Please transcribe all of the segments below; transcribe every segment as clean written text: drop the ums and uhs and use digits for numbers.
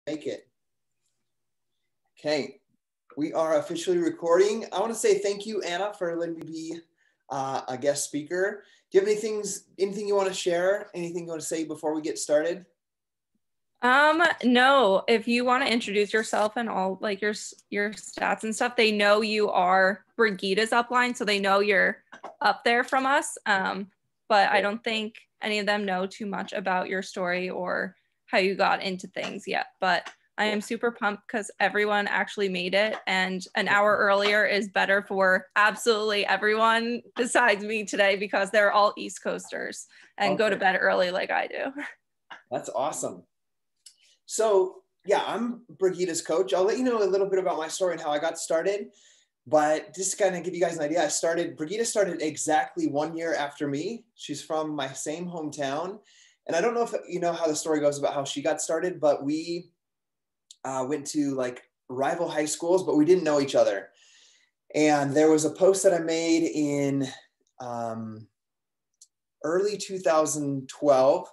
Make it. Okay, we are officially recording. I want to say thank you, Anna, for letting me be a guest speaker. Do you have anything you want to share? Anything you want to say before we get started? No, if you want to introduce yourself and all like your stats and stuff, they know you are Brigida's upline, so they know you're up there from us. But I don't think any of them know too much about your story or how you got into things yet. But I am super pumped because everyone actually made it, and an hour earlier is better for absolutely everyone besides me today because they're all East Coasters and go to bed early like I do. That's awesome. So yeah, I'm Brigida's coach. I'll let you know a little bit about my story and how I got started, but just to kind of give you guys an idea, Brigida started exactly 1 year after me. She's from my same hometown. And I don't know if you know how the story goes about how she got started, but we went to like rival high schools, but we didn't know each other. And there was a post that I made in early 2012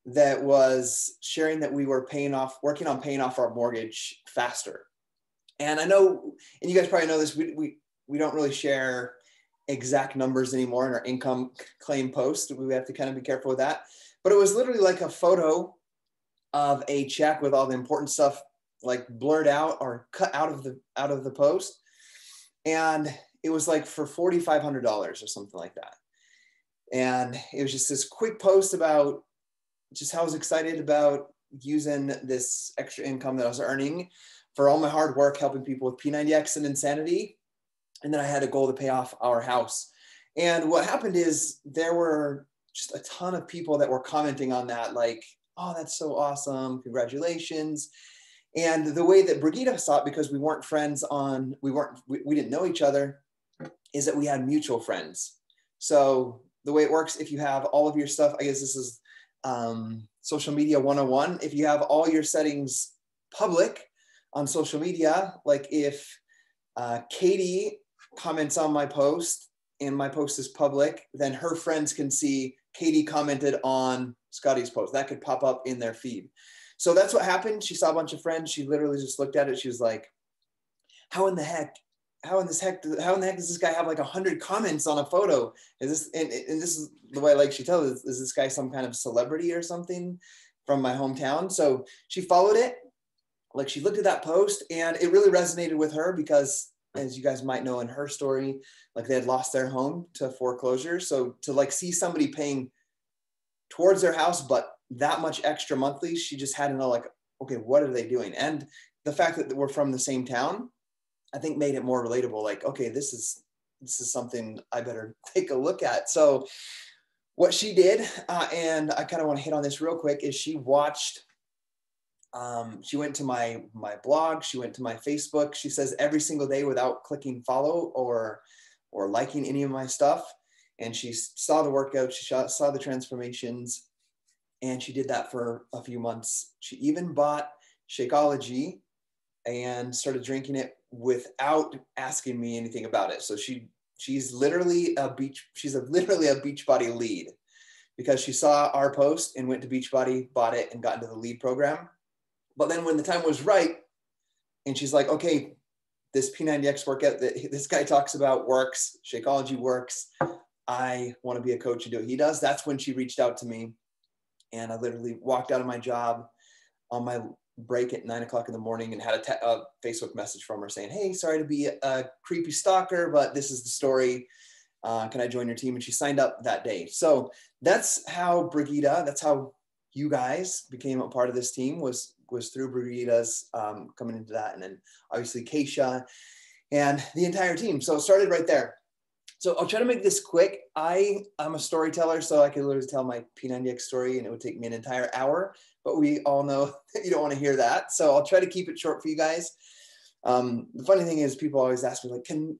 that was sharing that we were working on paying off our mortgage faster. And I know, and you guys probably know this, we don't really share exact numbers anymore in our income claim post. We have to kind of be careful with that. But it was literally like a photo of a check with all the important stuff like blurred out or cut out of the post. And it was like for $4,500 or something like that. And it was just this quick post about just how I was excited about using this extra income that I was earning for all my hard work, helping people with P90X and insanity. And then I had a goal to pay off our house. And what happened is there were just a ton of people that were commenting on that, like, oh, that's so awesome. Congratulations. And the way that Brigida saw it, because we weren't friends we didn't know each other, is that we had mutual friends. So the way it works, if you have all of your stuff, I guess this is social media 101. If you have all your settings public on social media, like if Katie comments on my post and my post is public, then her friends can see Katie commented on Scottie's post. That could pop up in their feed. So that's what happened. She saw a bunch of friends. She literally just looked at it. She was like, how in the heck does this guy have like 100 comments on a photo? And this is the way, like she tells us, is this guy some kind of celebrity or something from my hometown? So she followed it. Like she looked at that post and it really resonated with her because, as you guys might know in her story, like they had lost their home to foreclosure. So to like see somebody paying towards their house, but that much extra monthly, she just had to know like, okay, what are they doing? And the fact that we're from the same town, I think made it more relatable. Like, okay, this is something I better take a look at. So what she did, and I kind of want to hit on this real quick, is she watched, she went to my blog, she went to my Facebook. She says every single day without clicking follow or liking any of my stuff. And she saw the workout, she saw the transformations, and she did that for a few months. She even bought Shakeology and started drinking it without asking me anything about it. So she's literally a Beachbody lead because she saw our post and went to Beachbody, bought it, and got into the lead program. But then when the time was right, and she's like, okay, this P90X workout that this guy talks about works, Shakeology works, I want to be a coach and do what he does. That's when she reached out to me. And I literally walked out of my job on my break at 9 o'clock in the morning and had a Facebook message from her saying, hey, sorry to be a creepy stalker, but this is the story. Can I join your team? And she signed up that day. So that's how that's how you guys became a part of this team was through Brigida's coming into that. And then obviously Keisha and the entire team. So it started right there. So I'll try to make this quick. I'm a storyteller, so I could literally tell my P90X story and it would take me an entire hour, but we all know that you don't want to hear that. So I'll try to keep it short for you guys. The funny thing is people always ask me like, can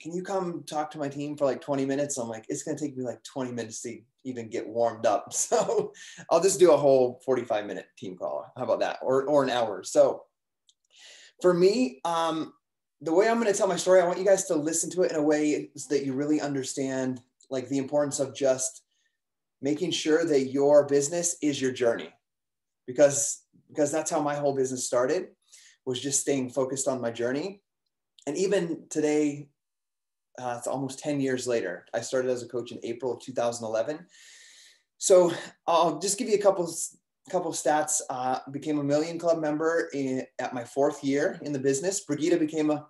you come talk to my team for like 20 minutes? I'm like, it's going to take me like 20 minutes to even get warmed up. So I'll just do a whole 45-minute team call. How about that? Or an hour. So for me, the way I'm going to tell my story, I want you guys to listen to it in a way so that you really understand like the importance of just making sure that your business is your journey. because that's how my whole business started, was just staying focused on my journey. And even today, it's almost 10 years later. I started as a coach in April of 2011. So I'll just give you a couple of stats. Became a Million Club member at my 4th year in the business. Brigida became a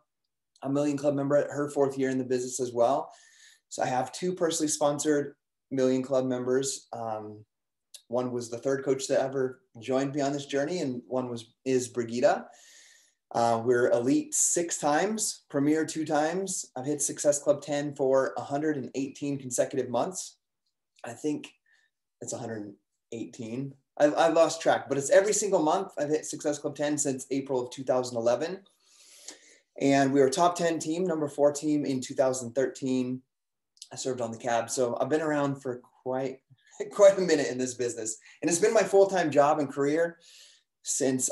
Million Club member at her 4th year in the business as well. So I have 2 personally sponsored Million Club members. One was the 3rd coach that ever joined me on this journey, and one is Brigida. We're elite 6 times, premier 2 times. I've hit Success Club 10 for 118 consecutive months. I think it's 118. I've lost track, but it's every single month. I've hit Success Club 10 since April of 2011. And we were top 10 team, number 4 team in 2013. I served on the cab. So I've been around for quite a minute in this business. And it's been my full-time job and career since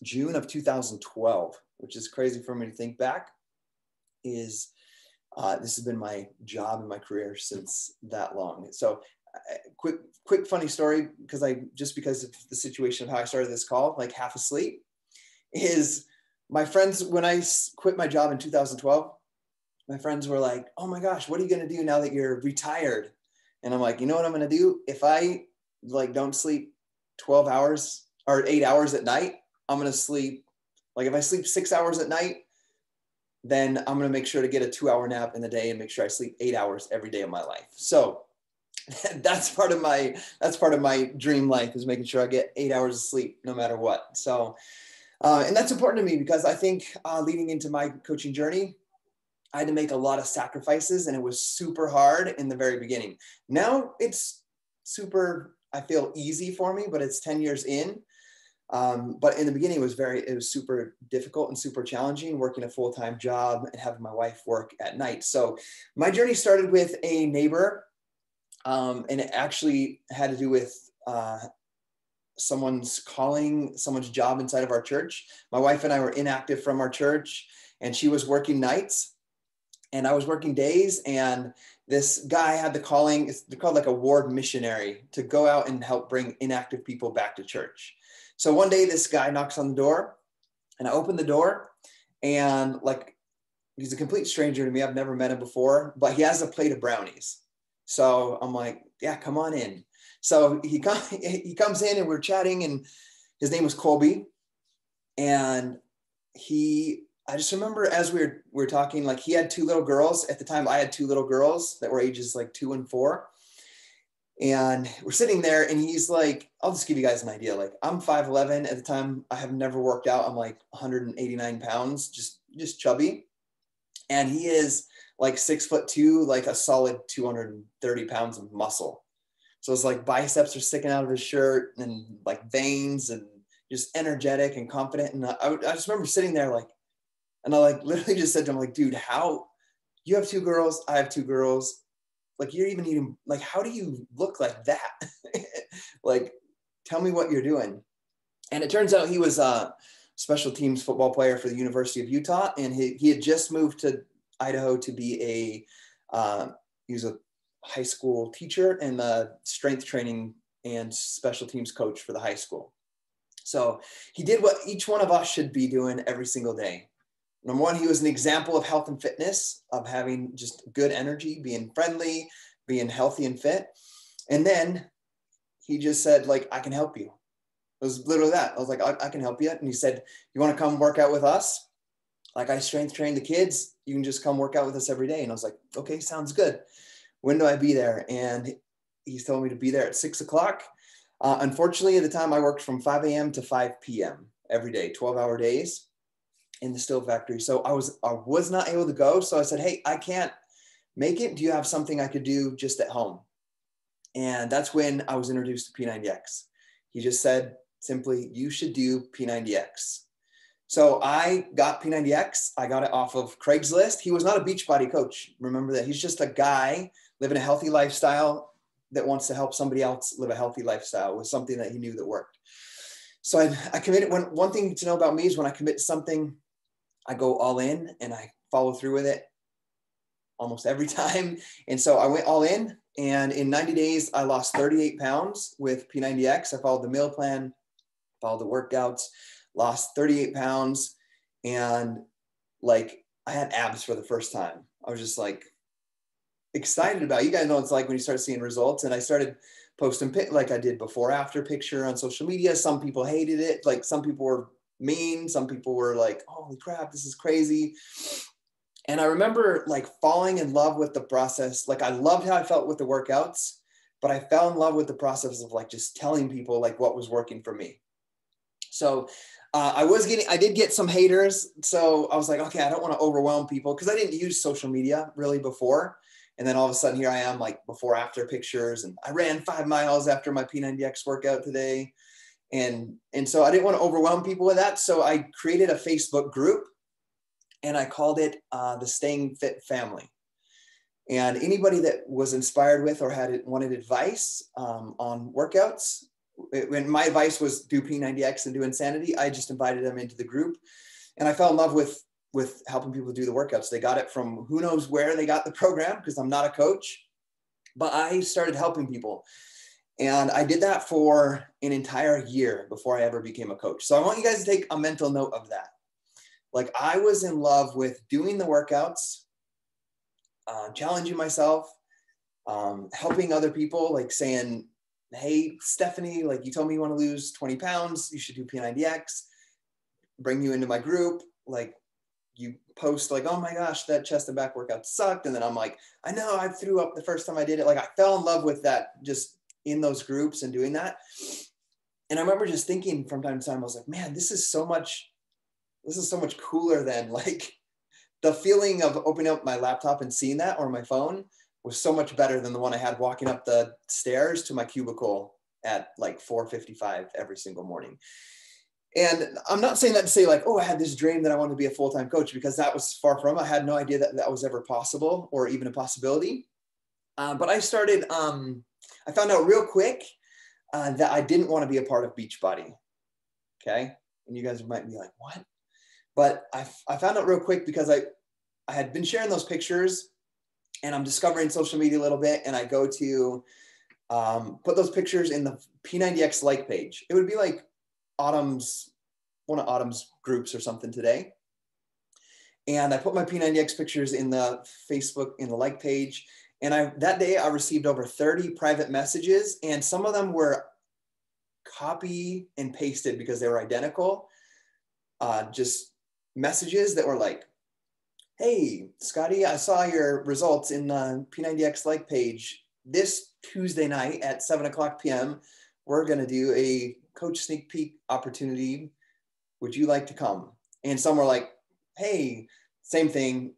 June of 2012, which is crazy for me to think back. This has been my job and my career since that long. So quick funny story, because of the situation of how I started this call, like half asleep, is my friends, when I quit my job in 2012, my friends were like, oh my gosh, what are you going to do now that you're retired? And I'm like, you know what I'm going to do? If I don't sleep 12 hours or 8 hours at night, I'm going to sleep. Like if I sleep 6 hours at night, then I'm going to make sure to get a 2-hour nap in the day and make sure I sleep 8 hours every day of my life. So that's part of my dream life, is making sure I get 8 hours of sleep no matter what. So, and that's important to me, because I think leading into my coaching journey, I had to make a lot of sacrifices, and it was super hard in the very beginning. Now it's super, I feel, easy for me, but it's 10 years in. But in the beginning, it was super difficult and super challenging, working a full-time job and having my wife work at night. So my journey started with a neighbor, and it actually had to do with someone's job inside of our church. My wife and I were inactive from our church, and she was working nights and I was working days. And this guy had the calling, they're called like a ward missionary, to go out and help bring inactive people back to church. So one day this guy knocks on the door, and I open the door, and he's a complete stranger to me. I've never met him before, but he has a plate of brownies. So I'm like, yeah, come on in. So he comes in, and we're chatting, and his name was Colby. And I just remember as we were talking, like he had 2 little girls. At the time, I had 2 little girls that were ages like 2 and 4. And we're sitting there, and he's like, I'll just give you guys an idea. Like I'm 5'11". At the time, I have never worked out. I'm like 189 pounds, just chubby. And he is like 6'2", like a solid 230 pounds of muscle. So it's like biceps are sticking out of his shirt, and like veins, and just energetic and confident. And I just remember sitting there and I literally just said to him, like, dude, how you have 2 girls, I have 2 girls. Like you're even eating, like, how do you look like that? Like, tell me what you're doing. And it turns out he was a special teams football player for the University of Utah. And he had just moved to Idaho to be he was a high school teacher and the strength training and special teams coach for the high school. So he did what each one of us should be doing every single day. Number one, he was an example of health and fitness, of having just good energy, being friendly, being healthy and fit. And then he just said, like, I can help you. It was literally that. I was like, I can help you. And he said, you want to come work out with us? Like, I strength train the kids. You can just come work out with us every day. And I was like, okay, sounds good. When do I be there? And he told me to be there at 6 o'clock. Unfortunately, at the time, I worked from 5 a.m. to 5 p.m. every day, 12-hour days in the steel factory. So I was not able to go. So I said, hey, I can't make it. Do you have something I could do just at home? And that's when I was introduced to P90X. He just said simply, you should do P90X. So I got P90X. I got it off of Craigslist. He was not a Beachbody coach. Remember that. He's just a guy living a healthy lifestyle that wants to help somebody else live a healthy lifestyle with something that he knew that worked. So I committed. One thing to know about me is when I commit to something, I go all in and I follow through with it almost every time. And so I went all in, And in 90 days, I lost 38 pounds with P90X. I followed the meal plan, followed the workouts, lost 38 pounds. And like, I had abs for the first time. I was just like excited about it. You guys know what it's like when you start seeing results. And I started posting like I did before after picture on social media. Some people hated it. Like some people were mean. Some people were like, holy crap, this is crazy. And I remember like falling in love with the process. Like I loved how I felt with the workouts, but I fell in love with the process of like just telling people like what was working for me. So I did get some haters. So I was like, okay, I don't want to overwhelm people because I didn't use social media really before. And then all of a sudden here I am like before after pictures, and I ran 5 miles after my P90X workout today. And so I didn't want to overwhelm people with that. So I created a Facebook group and I called it the Staying Fit Family. And anybody that was inspired with or wanted advice on workouts, when my advice was do P90X and do Insanity, I just invited them into the group. And I fell in love with helping people do the workouts. They got it from who knows where they got the program, because I'm not a coach, but I started helping people. And I did that for an entire year before I ever became a coach. So I want you guys to take a mental note of that. Like I was in love with doing the workouts, challenging myself, helping other people, like saying, hey, Stephanie, like you told me you want to lose 20 pounds, you should do P90X, bring you into my group. Like you post like, oh my gosh, that chest and back workout sucked. And then I'm like, I know I threw up the first time I did it. Like I fell in love with that, just in those groups and doing that. And I remember just thinking from time to time, I was like, man, this is so much cooler than like the feeling of opening up my laptop and seeing that, or my phone, was so much better than the one I had walking up the stairs to my cubicle at like 4:55 every single morning. And I'm not saying that to say like, oh, I had this dream that I wanted to be a full-time coach, because that was far from. I had no idea that that was ever possible or even a possibility. But I started, I found out real quick that I didn't want to be a part of Beachbody. Okay. And you guys might be like, what? But I found out real quick because I had been sharing those pictures, and I'm discovering social media a little bit. And I go to put those pictures in the P90X like page. It would be like one of Autumn's groups or something today. And I put my P90X pictures in the Facebook, in the like page. And that day I received over 30 private messages, and some of them were copy and pasted because they were identical. Just messages that were like, hey, Scottie, I saw your results in the P90X like page. This Tuesday night at 7:00 p.m., we're going to do a coach sneak peek opportunity. Would you like to come? And some were like, hey, same thing.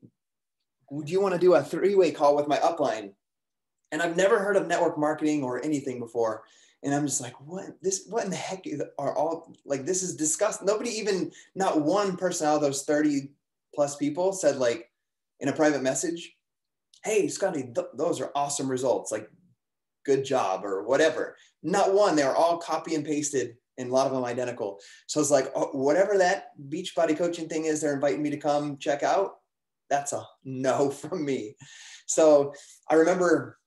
Would you want to do a 3-way call with my upline? And I've never heard of network marketing or anything before. And I'm just like, what in the heck are all, like, this is disgusting. Nobody, even not one person out of those 30 plus people said like in a private message, hey, Scottie, those are awesome results. Like, good job or whatever. Not one. They were all copy and pasted, and a lot of them identical. So it's like, oh, whatever that Beachbody coaching thing is, they're inviting me to come check out. That's a no from me. So I remember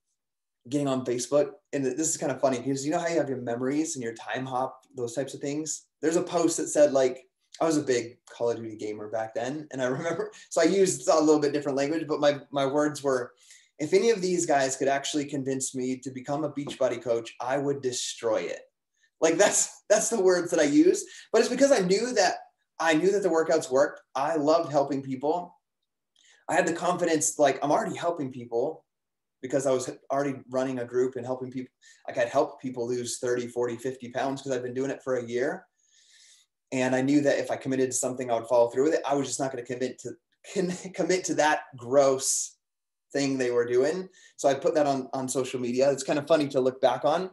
getting on Facebook, and this is kind of funny because you know how you have your memories and your time hop, those types of things. There's a post that said like, I was a big Call of Duty gamer back then. And I remember, so I used a little bit different language, but my words were, if any of these guys could actually convince me to become a Beachbody coach, I would destroy it. Like that's the words that I use, but it's because I knew that the workouts worked. I loved helping people. I had the confidence, like I'm already helping people because I was already running a group and helping people. Like I'd help people lose 30, 40, 50 pounds because I've been doing it for a year. And I knew that if I committed to something, I would follow through with it. I was just not going to commit to that gross thing they were doing. So I put that on social media. It's kind of funny to look back on,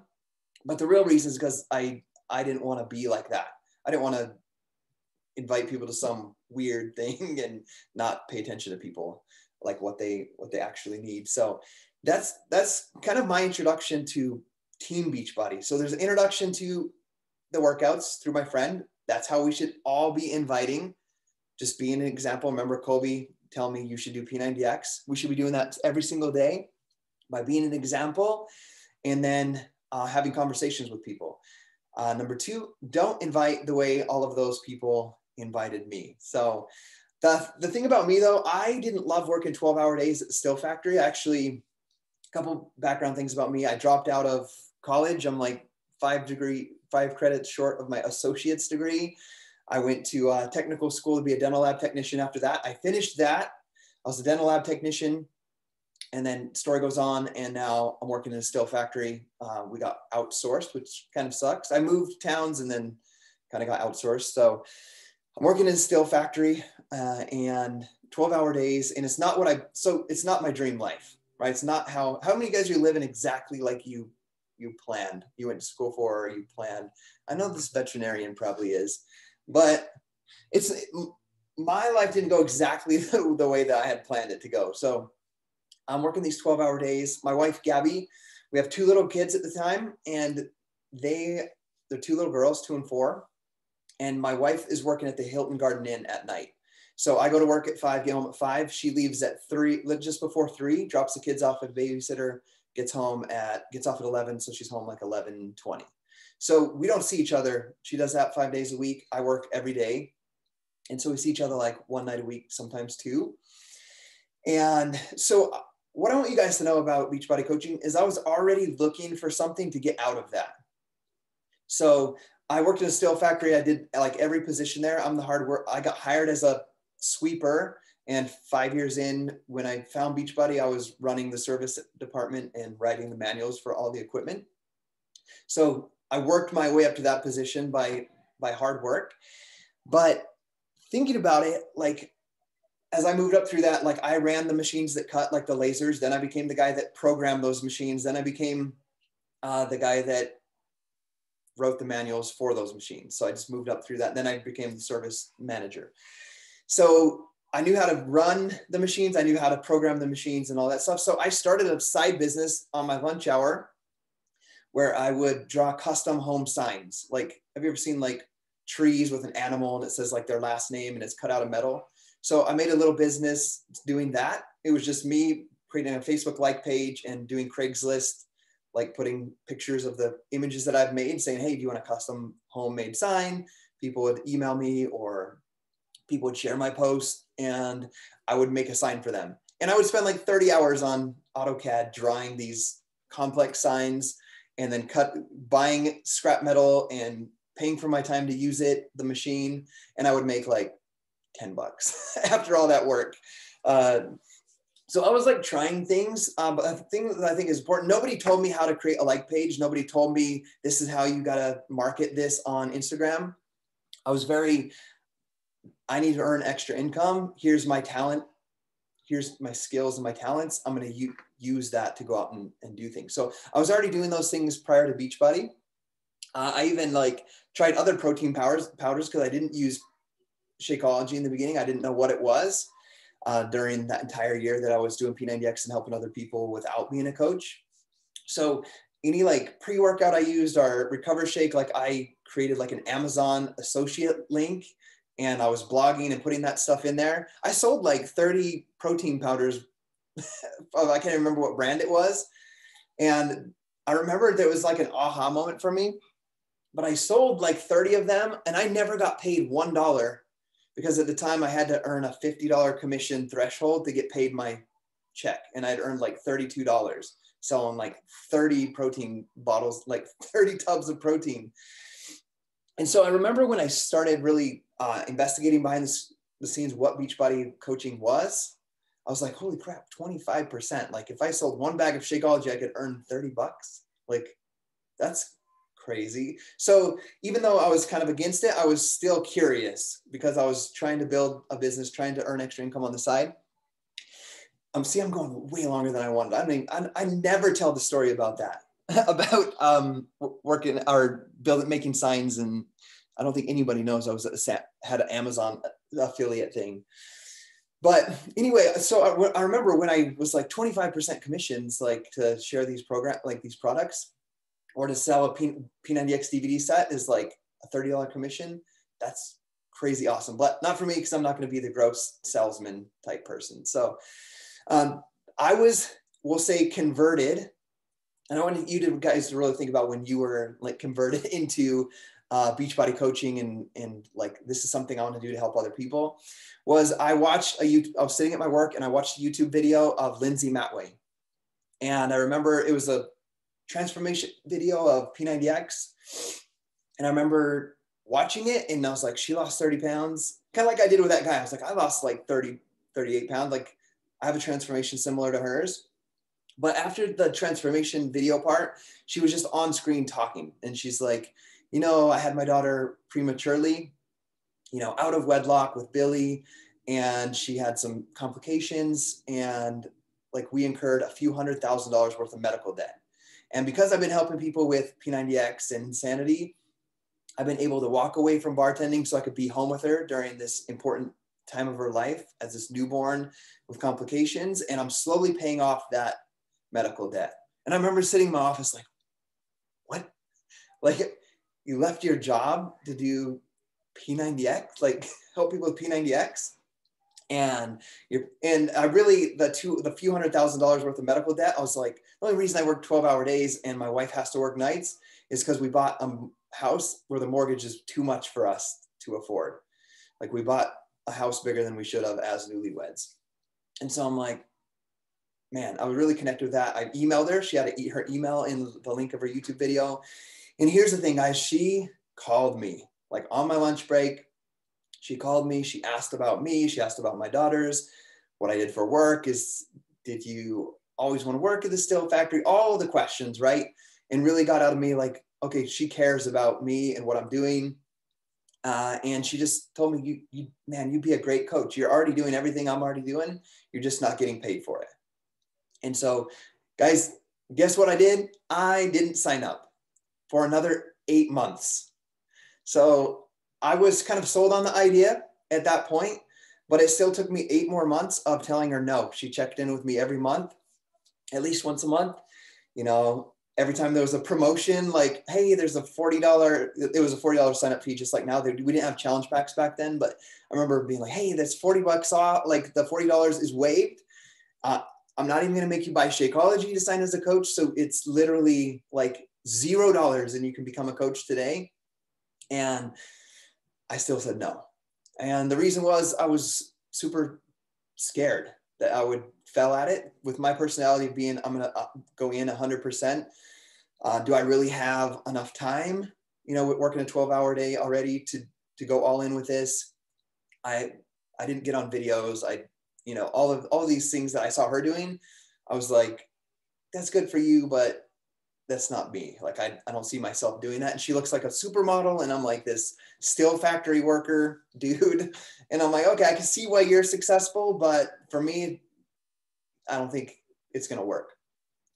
but the real reason is because I didn't want to be like that. I didn't want to invite people to some weird thing and not pay attention to people, like what they actually need. So that's kind of my introduction to Team Beachbody. So there's an introduction to the workouts through my friend. That's how we should all be inviting. Just being an example. Remember Colby telling me you should do P90X. We should be doing that every single day. by being an example, and then having conversations with people. Number two, don't invite the way all of those people invited me. So the thing about me though, I didn't love working 12-hour days at the still factory. Actually, a couple background things about me. I dropped out of college. I'm like 5 credits short of my associate's degree. I went to technical school to be a dental lab technician. After that, I finished that. I was a dental lab technician, and then story goes on, and now I'm working in a still factory. We got outsourced, which kind of sucks. I moved towns and then kind of got outsourced. So I'm working in a still factory and 12-hour days, and it's not it's not my dream life, right? It's not how many guys are you living exactly like you planned, you went to school for, or you planned. I know this veterinarian probably is, but my life didn't go exactly the way that I had planned it to go. So I'm working these 12-hour days. My wife, Gabby, we have 2 little kids at the time, and they're 2 little girls, 2 and 4. And my wife is working at the Hilton Garden Inn at night. So I go to work at 5, get home at 5. She leaves at 3, just before 3, drops the kids off at a babysitter, gets off at 11. So she's home like 11:20. So we don't see each other. She does that 5 days a week. I work every day. And so we see each other like 1 night a week, sometimes 2. And so what I want you guys to know about Beachbody coaching is I was already looking for something to get out of that. So I worked in a still factory. I did like every position there. I'm the hard work. I got hired as a sweeper, and 5 years in, when I found Beachbody, I was running the service department and writing the manuals for all the equipment. So I worked my way up to that position by hard work. But thinking about it, like as I moved up through that, like I ran the machines that cut, like the lasers. Then I became the guy that programmed those machines. Then I became the guy that wrote the manuals for those machines. So I just moved up through that. Then I became the service manager. So I knew how to run the machines. I knew how to program the machines and all that stuff. So I started a side business on my lunch hour where I would draw custom home signs. Like, have you ever seen like trees with an animal and it says like their last name and it's cut out of metal? So I made a little business doing that. It was just me creating a Facebook like page and doing Craigslist, like putting pictures of the images that I've made, saying, hey, do you want a custom homemade sign? People would email me, or people would share my post, and I would make a sign for them. And I would spend like 30 hours on AutoCAD drawing these complex signs, and then buying scrap metal and paying for my time to use it, the machine. And I would make like $10 after all that work. So I was like trying things, but the thing that I think is important, nobody told me how to create a like page. Nobody told me this is how you got to market this on Instagram. I need to earn extra income. Here's my talent. Here's my skills and my talents. I'm going to use that to go out and do things. So I was already doing those things prior to Beachbody. I even like tried other protein powders because I didn't use Shakeology in the beginning. I didn't know what it was. During that entire year that I was doing P90X and helping other people without being a coach. So any like pre-workout I used or Recover Shake, like I created like an Amazon associate link, and I was blogging and putting that stuff in there. I sold like 30 protein powders. I can't remember what brand it was. And I remember there was like an aha moment for me, but I sold like 30 of them and I never got paid $1. Because at the time I had to earn a $50 commission threshold to get paid my check. And I'd earned like $32 selling like 30 protein bottles, like 30 tubs of protein. And so I remember when I started really investigating behind the scenes what Beachbody coaching was, I was like, holy crap, 25%. Like if I sold 1 bag of Shakeology, I could earn $30. Like that's crazy. So even though I was kind of against it, I was still curious because I was trying to build a business, trying to earn extra income on the side. See, I'm going way longer than I wanted. I mean, I never tell the story about that, about working or making signs. And I don't think anybody knows I had an Amazon affiliate thing. But anyway, so I remember when I was like 25% commissions, like to share these these products, or to sell a P90X DVD set is like a $30 commission. That's crazy awesome, but not for me because I'm not going to be the gross salesman type person. So I was we'll say converted, and I want you guys to really think about when you were like converted into Beachbody coaching and like, this is something I want to do to help other people, was I was sitting at my work and I watched a YouTube video of Lindsay Matway. And I remember it was a transformation video of P90X. And I remember watching it and I was like, she lost 30 pounds, kind of like I did with that guy. I was like, I lost like 38 pounds. Like, I have a transformation similar to hers. But after the transformation video part, she was just on screen talking. And she's like, you know, I had my daughter prematurely, you know, out of wedlock with Billy, and she had some complications, and like we incurred a few $100,000 worth of medical debt. And because I've been helping people with P90X and insanity, I've been able to walk away from bartending so I could be home with her during this important time of her life as this newborn with complications. And I'm slowly paying off that medical debt. And I remember sitting in my office like, what? Like, you left your job to do P90X, like help people with P90X? And I really, the few $100,000 worth of medical debt, I was like, the only reason I work 12-hour days and my wife has to work nights is because we bought a house where the mortgage is too much for us to afford. Like, we bought a house bigger than we should have as newlyweds. And so I'm like, man, I was really connected with that. I emailed her. She had her email in the link of her YouTube video. And here's the thing, guys, she called me like on my lunch break. She called me, she asked about me, she asked about my daughters, what I did for work, did you always want to work at the still factory? All the questions, right? And really got out of me like, okay, she cares about me and what I'm doing. And she just told me, man, you'd be a great coach. You're already doing everything I'm already doing. You're just not getting paid for it. And so, guys, guess what I did? I didn't sign up for another 8 months. So I was kind of sold on the idea at that point, but it still took me 8 more months of telling her no. She checked in with me every month, at least once a month. You know, every time there was a promotion, like, hey, there's a $40, it was a $40 sign up fee, just like now. We didn't have challenge packs back then, but I remember being like, hey, that's $40 off. Like, the $40 is waived. I'm not even going to make you buy Shakeology to sign as a coach. So it's literally like $0 and you can become a coach today. And I still said no. And the reason was I was super scared that I would fail at it. With my personality of being, I'm going to go in 100%. Do I really have enough time, you know, working a 12-hour day already to go all in with this? I didn't get on videos. You know, all of these things that I saw her doing, I was like, that's good for you, but that's not me. Like, I don't see myself doing that. And she looks like a supermodel, and I'm like this steel factory worker dude. And I'm like, okay, I can see why you're successful, but for me, I don't think it's going to work.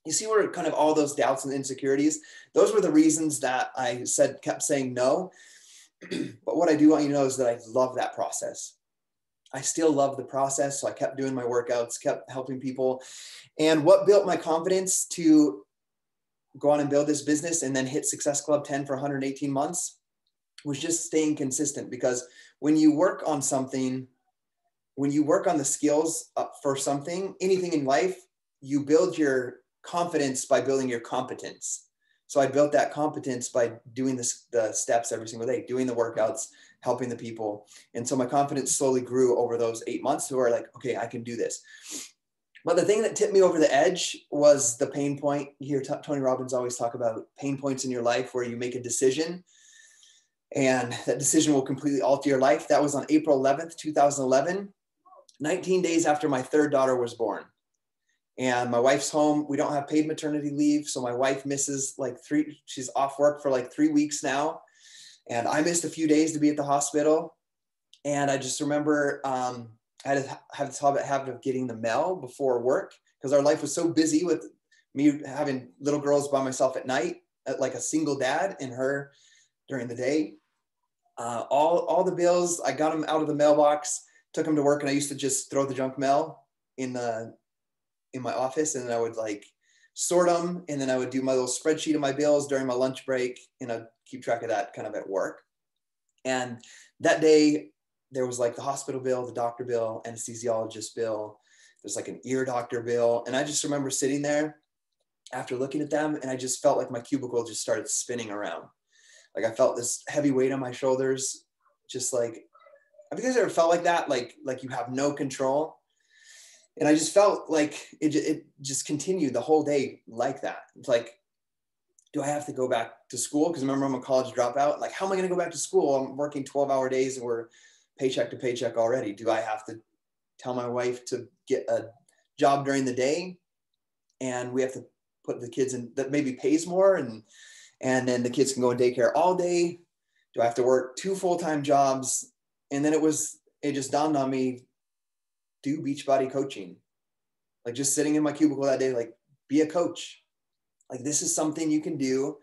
You see where kind of all those doubts and insecurities, those were the reasons that I kept saying no. But what I do want you to know is that I love that process. I still love the process. So I kept doing my workouts, kept helping people. And what built my confidence to go on and build this business and then hit Success Club 10 for 118 months was just staying consistent. Because when you work on something, when you work on the skills for something, anything in life, you build your confidence by building your competence. So I built that competence by doing the steps every single day, doing the workouts, helping the people. And so my confidence slowly grew over those 8 months to where, like, okay, I can do this. But the thing that tipped me over the edge was the pain point. You hear Tony Robbins always talk about pain points in your life where you make a decision and that decision will completely alter your life. That was on April 11th, 2011, 19 days after my third daughter was born. And my wife's home. We don't have paid maternity leave. So my wife misses she's off work for like 3 weeks now. And I missed a few days to be at the hospital. And I just remember I had to have this habit of getting the mail before work because our life was so busy with me having little girls by myself at night, like a single dad, and her during the day. All the bills, I got them out of the mailbox, took them to work, and I used to just throw the junk mail in my office, and then I would like sort them, and then I would do my little spreadsheet of my bills during my lunch break, and I'd keep track of that kind of at work. And that day there was like the hospital bill, the doctor bill, anesthesiologist bill, There's like an ear doctor bill. And I just remember sitting there after looking at them, and I just felt like my cubicle just started spinning around. Like I felt this heavy weight on my shoulders, just like, have you guys ever felt like that? Like you have no control? And I just felt like it just continued the whole day like that. It's like, do I have to go back to school? Because remember, I'm a college dropout. Like, how am I going to go back to school? I'm working 12-hour days and we're paycheck to paycheck already. Do I have to tell my wife to get a job during the day? And we have to put the kids in that maybe pays more, and then the kids can go in daycare all day. Do I have to work 2 full-time jobs? And then it just dawned on me, do Beachbody coaching. Like just sitting in my cubicle that day, like be a coach. Like this is something you can do,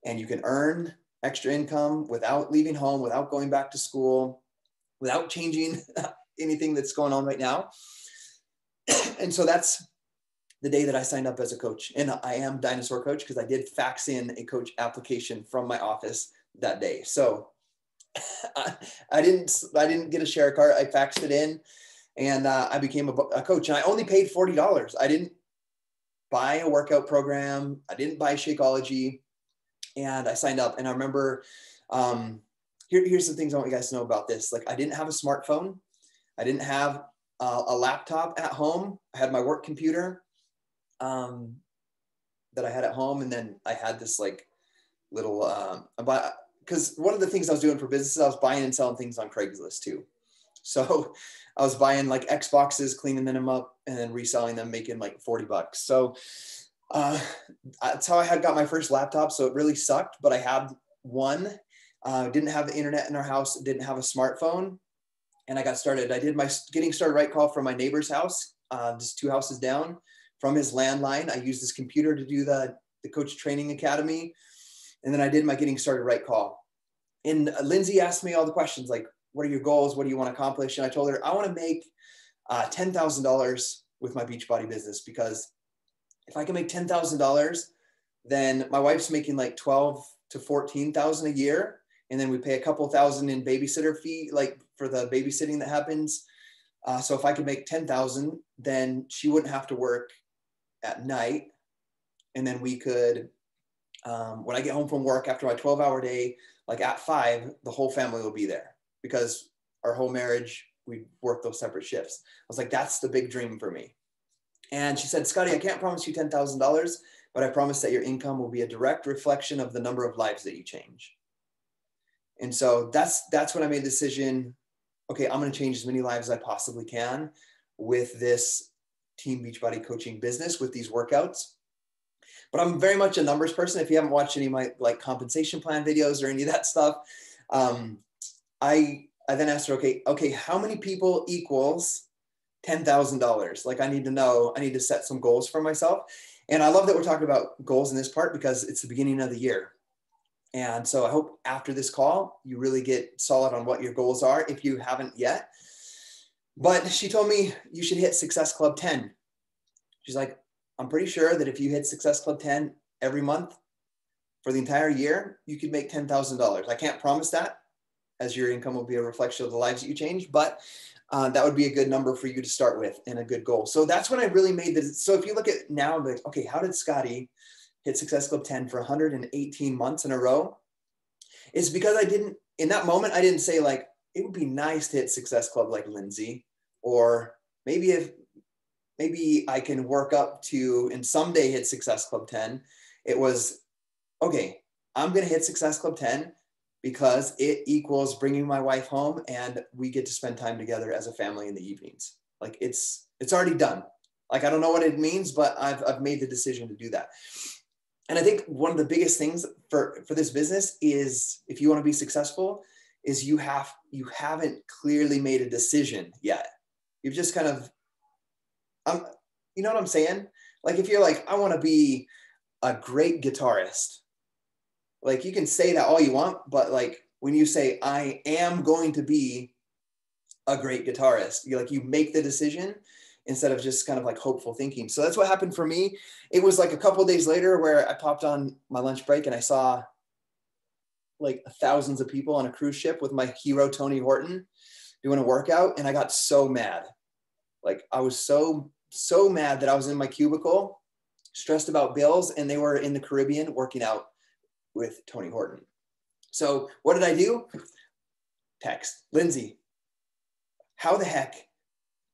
and you can earn extra income without leaving home, without going back to school, without changing anything that's going on right now. And so that's the day that I signed up as a coach. And I am Dinosaur Coach because I did fax in a coach application from my office that day. So I didn't get a share card. I faxed it in, and I became a coach. And I only paid $40. I didn't buy a workout program. I didn't buy Shakeology, and I signed up. And I remember, here's the things I want you guys to know about this. Like I didn't have a smartphone. I didn't have a laptop at home. I had my work computer that I had at home. And then I had this like little, because one of the things I was doing for business is I was buying and selling things on Craigslist too. So I was buying like Xboxes, cleaning them up, and then reselling them, making like $40. So that's how I got my first laptop. So it really sucked, but I had one. Didn't have the internet in our house, didn't have a smartphone. And I got started. I did my getting started right call from my neighbor's house, just 2 houses down from his landline. I used his computer to do the coach training academy. And then I did my getting started right call. And Lindsay asked me all the questions like, what are your goals? What do you want to accomplish? And I told her, I want to make $10,000 with my Beachbody business, because if I can make $10,000, then my wife's making like 12 to 14,000 a year. And then we pay a couple thousand in babysitter fee, like for the babysitting that happens. So if I could make 10,000, then she wouldn't have to work at night. And then we could, when I get home from work after my 12-hour day, like at 5, the whole family will be there, because our whole marriage, we work those separate shifts. I was like, that's the big dream for me. And she said, Scottie, I can't promise you $10,000, but I promise that your income will be a direct reflection of the number of lives that you change. And so that's when I made the decision. Okay, I'm going to change as many lives as I possibly can with this Team Beachbody coaching business, with these workouts. But I'm very much a numbers person. If you haven't watched any of my like compensation plan videos or any of that stuff, I then asked her, okay, how many people equals $10,000? Like I need to know, I need to set some goals for myself. And I love that we're talking about goals in this part, because it's the beginning of the year. And so I hope after this call, you really get solid on what your goals are if you haven't yet. But she told me you should hit Success Club 10. She's like, I'm pretty sure that if you hit Success Club 10 every month for the entire year, you could make $10,000. I can't promise that, as your income will be a reflection of the lives that you change, but that would be a good number for you to start with and a good goal. So that's when I really made this. So if you look at now, like, okay, how did Scottie hit Success Club 10 for 118 months in a row? It's because in that moment, I didn't say like, it would be nice to hit Success Club like Lindsay, or maybe I can work up to and someday hit Success Club 10. It was, okay, I'm going to hit Success Club 10 because it equals bringing my wife home and we get to spend time together as a family in the evenings. Like it's already done. Like, I don't know what it means, but I've made the decision to do that. And I think one of the biggest things for this business is, if you want to be successful, is you haven't clearly made a decision yet. You've just kind of, you know what I'm saying? Like if you're like, I want to be a great guitarist, like you can say that all you want, but like when you say, I am going to be a great guitarist, you make the decision instead of just kind of like hopeful thinking. So that's what happened for me. It was like a couple of days later where I popped on my lunch break and I saw like thousands of people on a cruise ship with my hero, Tony Horton, doing a workout. And I got so mad. Like I was so mad that I was in my cubicle, stressed about bills, and they were in the Caribbean working out with Tony Horton. So what did I do? Text Lindsay, how the heck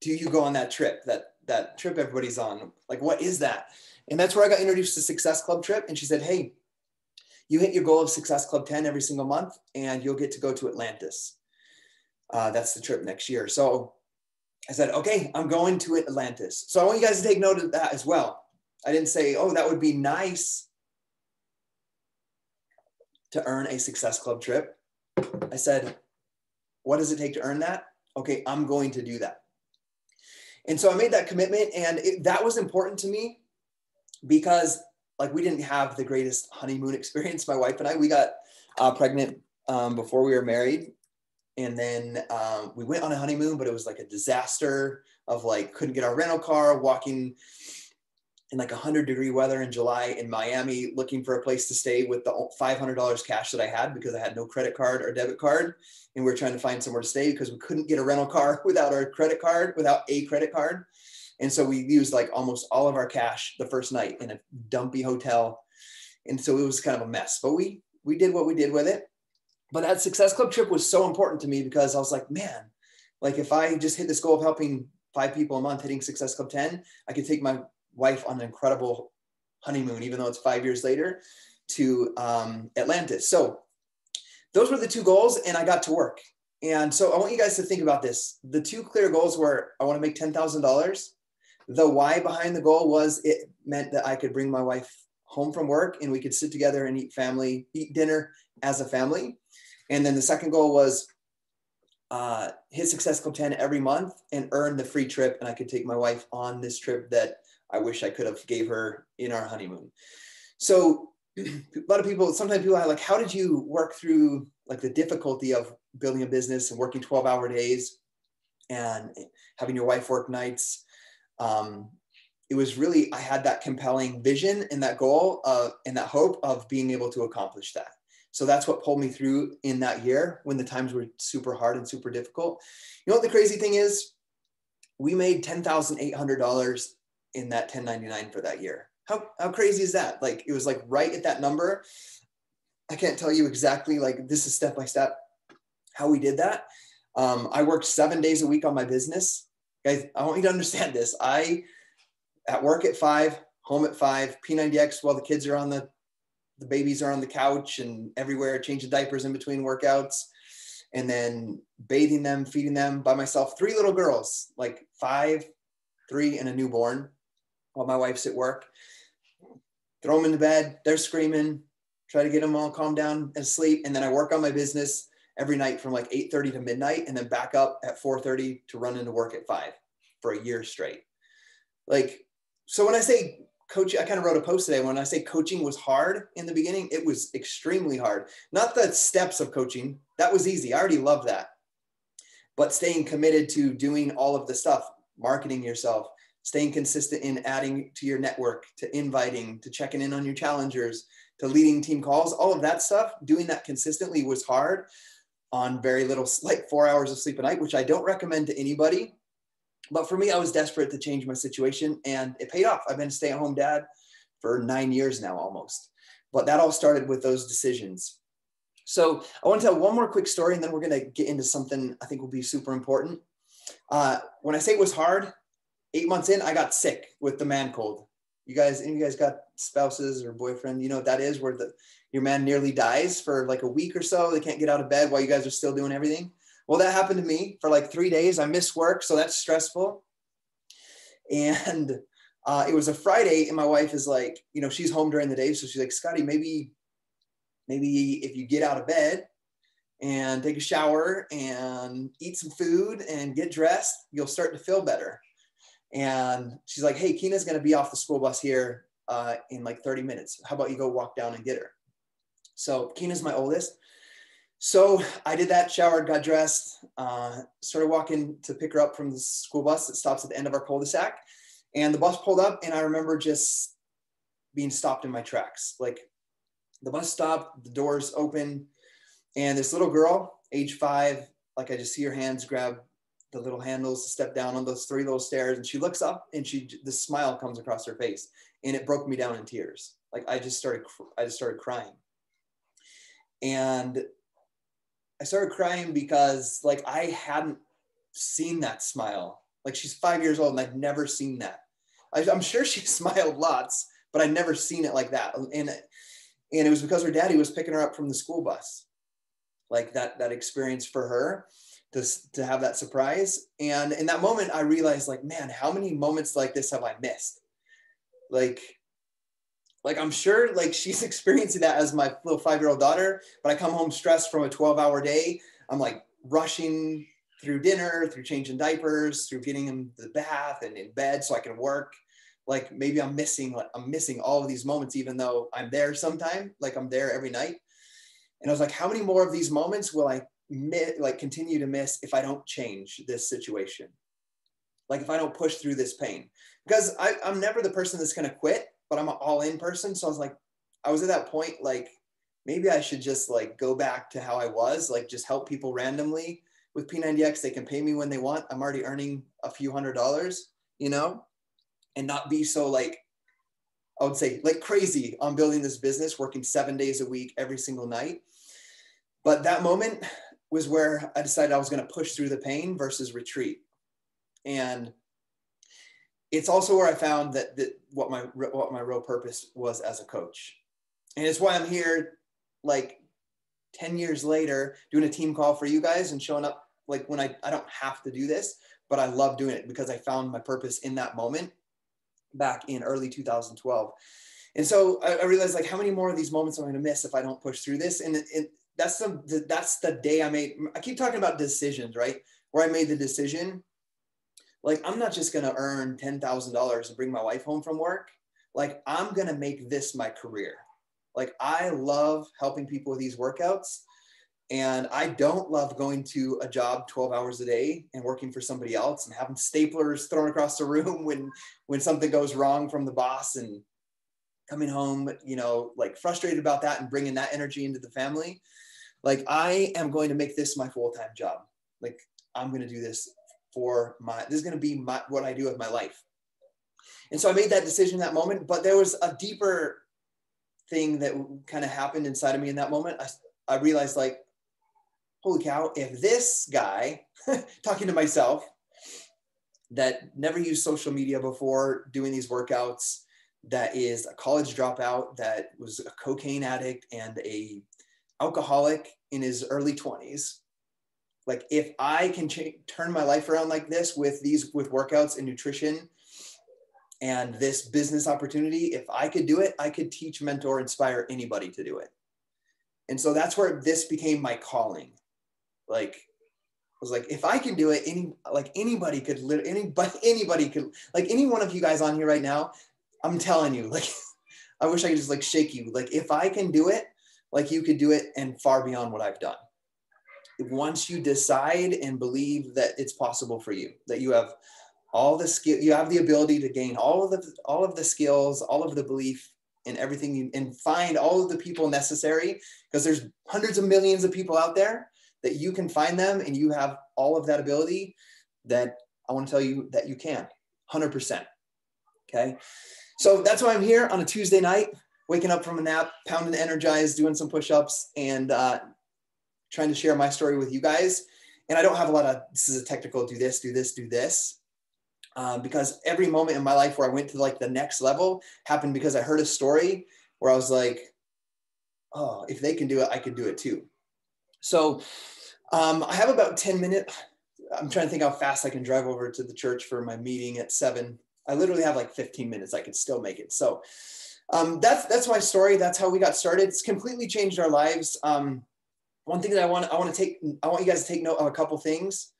do you go on that trip? That trip everybody's on? Like, what is that? And that's where I got introduced to Success Club trip. And she said, hey, you hit your goal of Success Club 10 every single month, and you'll get to go to Atlantis. That's the trip next year. So I said, okay, I'm going to Atlantis. So I want you guys to take note of that as well. I didn't say, oh, that would be nice to earn a Success Club trip. I said, what does it take to earn that? Okay, I'm going to do that. And so I made that commitment, and that was important to me because like we didn't have the greatest honeymoon experience. My wife and I, we got pregnant before we were married. And then we went on a honeymoon, but it was like a disaster of like, couldn't get our rental car, walking in like 100-degree weather in July in Miami, looking for a place to stay with the $500 cash that I had because I had no credit card or debit card. And we were trying to find somewhere to stay because we couldn't get a rental car without a credit card. And so we used like almost all of our cash the first night in a dumpy hotel. And so it was kind of a mess, but we did what we did with it. But that Success Club trip was so important to me because I was like, man, like if I just hit this goal of helping 5 people a month, hitting Success Club 10, I could take my wife on an incredible honeymoon, even though it's 5 years later, to Atlantis. So those were the 2 goals, and I got to work. And so I want you guys to think about this. The 2 clear goals were I want to make $10,000. The why behind the goal was it meant that I could bring my wife home from work and we could sit together and eat dinner as a family. And then the second goal was hit Success Club 10 every month and earn the free trip. And I could take my wife on this trip that I wish I could have gave her in our honeymoon. So a lot of people, sometimes people are like, how did you work through like the difficulty of building a business and working 12-hour days and having your wife work nights? It was really, I had that compelling vision and that goal and that hope of being able to accomplish that. So that's what pulled me through in that year when the times were super hard and super difficult. You know what the crazy thing is? We made $10,800 in that 1099 for that year. How crazy is that? Like, it was like right at that number. I can't tell you exactly, like this is step by step how we did that. I worked 7 days a week on my business. Guys, I want you to understand this. I at work at 5, home at 5, P90X while the kids are on the babies are on the couch and everywhere, changing diapers in between workouts, and then bathing them, feeding them by myself. 3 little girls, like 5, 3, and a newborn, while my wife's at work. Throw them into bed, they're screaming, try to get them all calmed down and sleep. And then I work on my business every night from like 8:30 to midnight, and then back up at 4:30 to run into work at 5 for a year straight. Like, so when I say coaching, I kind of wrote a post today. When I say coaching was hard in the beginning, it was extremely hard. Not the steps of coaching. That was easy. I already love that. But staying committed to doing all of the stuff, marketing yourself, staying consistent in adding to your network, to inviting, to checking in on your challengers, to leading team calls, all of that stuff, doing that consistently was hard on very little, like 4 hours of sleep a night, which I don't recommend to anybody. But for me, I was desperate to change my situation, and it paid off. I've been a stay-at-home dad for 9 years now almost. But that all started with those decisions. So I want to tell one more quick story, and then we're going to get into something I think will be super important. When I say it was hard, 8 months in, I got sick with the man cold. You guys got spouses or boyfriend, you know what that is, where your man nearly dies for like a week or so. They can't get out of bed while you guys are still doing everything. Well, that happened to me for like 3 days. I missed work, so that's stressful. And it was a Friday, and my wife is like, you know, she's home during the day. So she's like, Scottie, maybe if you get out of bed and take a shower and eat some food and get dressed, you'll start to feel better. And she's like, hey, Keena's going to be off the school bus here in like 30 minutes. How about you go walk down and get her? So Keena's my oldest. So I did that, showered, got dressed, started walking to pick her up from the school bus that stops at the end of our cul-de-sac. And the bus pulled up, and I remember just being stopped in my tracks. Like, the bus stopped, the doors open, and this little girl, age 5, like I just see her hands grab the little handles to step down on those 3 little stairs. And she looks up and the smile comes across her face, and it broke me down in tears. Like I just started crying. And I started crying because like I hadn't seen that smile. Like she's 5 years old and I'd never seen that. I'm sure she smiled lots, but I'd never seen it like that. And it was because her daddy was picking her up from the school bus. Like that experience for her to have that surprise. And in that moment, I realized like, man, how many moments like this have I missed? Like I'm sure like she's experiencing that as my little 5-year-old daughter, but I come home stressed from a 12-hour day. I'm like rushing through dinner, through changing diapers, through getting in the bath and in bed so I can work. Like maybe I'm missing all of these moments, even though I'm there sometime, like I'm there every night. And I was like, how many more of these moments will I continue to miss if I don't change this situation? Like if I don't push through this pain, because I'm never the person that's going to quit, but I'm an all-in person. So I was at that point, like maybe I should just like go back to how I was, like just help people randomly with P90X. They can pay me when they want. I'm already earning a few $100s, and not be so like, I would say like crazy on building this business, working 7 days a week, every single night. But that moment was where I decided I was going to push through the pain versus retreat. And it's also where I found that what my real purpose was as a coach. And it's why I'm here like 10 years later, doing a team call for you guys and showing up like when I don't have to do this, but I love doing it because I found my purpose in that moment back in early 2012. And so I realized like how many more of these moments am I going to miss if I don't push through this? And that's the day I keep talking about decisions, right? Where I made the decision, like, I'm not just going to earn $10,000 and bring my wife home from work. Like, I'm going to make this my career. Like, I love helping people with these workouts. And I don't love going to a job 12 hours a day and working for somebody else and having staplers thrown across the room when something goes wrong from the boss, and coming home, like frustrated about that and bringing that energy into the family. Like, I am going to make this my full-time job. Like, I'm going to do this this is going to be what I do with my life. And so I made that decision in that moment, but there was a deeper thing that kind of happened inside of me in that moment. I realized like, holy cow, if this guy, talking to myself, that never used social media before, doing these workouts, that is a college dropout, that was a cocaine addict and a alcoholic in his early 20s. Like, if I can turn my life around like this with workouts and nutrition and this business opportunity, if I could do it, I could teach, mentor, inspire anybody to do it. And so that's where this became my calling. Like, I was like, if I can do it, anybody could, like any one of you guys on here right now, I'm telling you, like, I wish I could just like shake you. Like, if I can do it, like, you could do it and far beyond what I've done. Once you decide and believe that it's possible for you, that you have all the skill, you have the ability to gain all of the skills, all of the belief in everything, and find all of the people necessary, because there's hundreds of millions of people out there, that you can find them and you have all of that ability, that I want to tell you that you can 100%. Okay. So that's why I'm here on a Tuesday night, waking up from a nap, pounding energized, doing some push-ups, and trying to share my story with you guys. And I don't have a lot of, this is a technical, do this, because every moment in my life where I went to like the next level happened because I heard a story where I was like, oh, if they can do it, I can do it too. So I have about 10 minutes. I'm trying to think how fast I can drive over to the church for my meeting at 7. I literally have like 15 minutes. I could still make it. So that's my story. That's how we got started. It's completely changed our lives. One thing that I want you guys to take note of a couple things.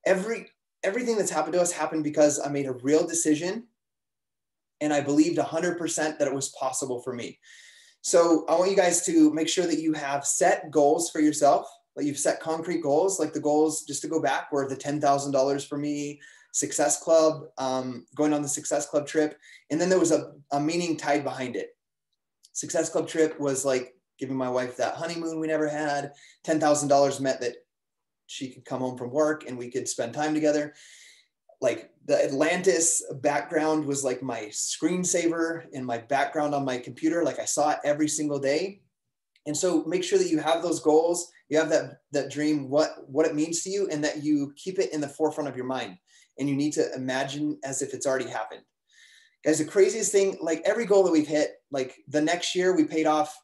Everything that's happened to us happened because I made a real decision, and I believed 100% that it was possible for me. So I want you guys to make sure that you have set goals for yourself, that you've set concrete goals, like the goals, just to go back, were the $10,000 for me, Success Club, going on the Success Club trip. And then there was a meaning tied behind it. Success Club trip was like giving my wife that honeymoon we never had. $10,000 meant that she could come home from work and we could spend time together. Like the Atlantis background was like my screensaver and my background on my computer. Like I saw it every single day. And so make sure that you have those goals, you have that dream, what it means to you, and that you keep it in the forefront of your mind. And you need to imagine as if it's already happened. Guys, the craziest thing, like every goal that we've hit, like the next year we paid off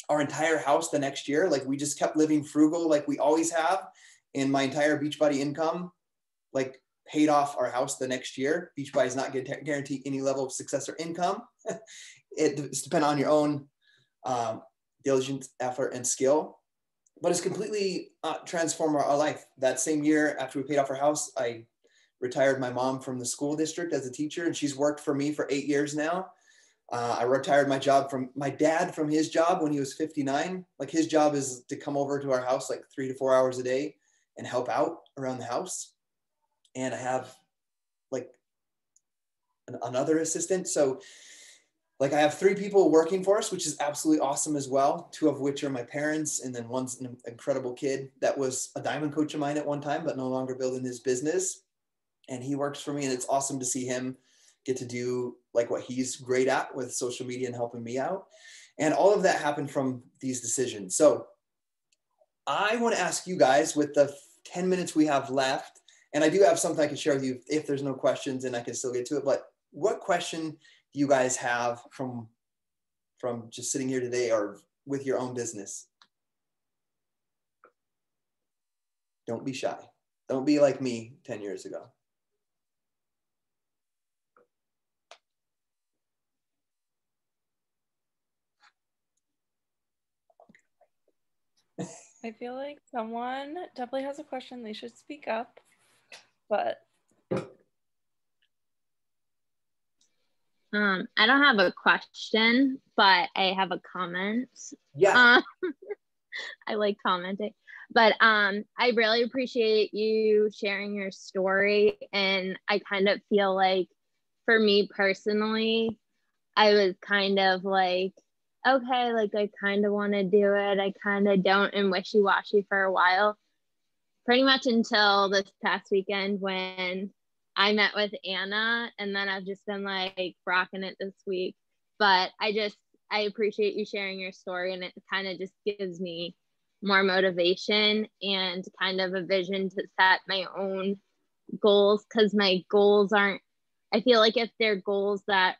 our entire house the next year. Like we just kept living frugal like we always have. And my entire Beachbody income, like paid off our house the next year. Beachbody is not going to guarantee any level of success or income. It's dependent on your own diligence, effort, and skill. But it's completely transformed our life. That same year after we paid off our house, I retired my mom from the school district as a teacher, and she's worked for me for 8 years now. I retired my dad from his job when he was 59. Like his job is to come over to our house like 3 to 4 hours a day and help out around the house. And I have like another assistant. So like I have 3 people working for us, which is absolutely awesome as well. 2 of which are my parents. And then one's an incredible kid that was a diamond coach of mine at one time, but no longer building his business. And he works for me, and it's awesome to see him get to do like what he's great at with social media and helping me out. And all of that happened from these decisions. So I want to ask you guys with the 10 minutes we have left, and I do have something I can share with you if there's no questions and I can still get to it, but what question do you guys have from just sitting here today or with your own business? Don't be shy. Don't be like me 10 years ago. I feel like someone definitely has a question. They should speak up, but. I don't have a question, but I have a comment. Yeah. I like commenting, but I really appreciate you sharing your story. And I kind of feel like for me personally, I was kind of like, okay, like I kind of want to do it. I kind of don't, and wishy-washy for a while, pretty much until this past weekend when I met with Anna, and then I've just been like rocking it this week. But I appreciate you sharing your story, and it kind of just gives me more motivation and kind of a vision to set my own goals, because my goals aren't, I feel like if they're goals that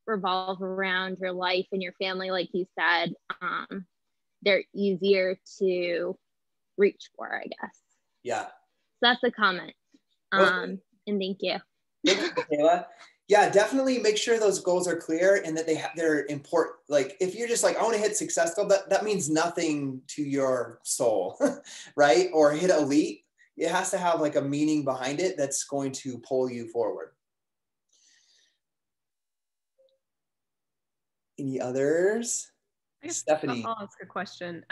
revolve around your life and your family, like you said, they're easier to reach for, I guess. Yeah. So that's a comment. And thank you. Thank you, Michaela. Yeah, definitely make sure those goals are clear and that they're important. Like if you're just like, I want to hit success goal, that means nothing to your soul, right? Or hit elite. It has to have like a meaning behind it that's going to pull you forward. Any others? I guess Stephanie. I'll ask a question.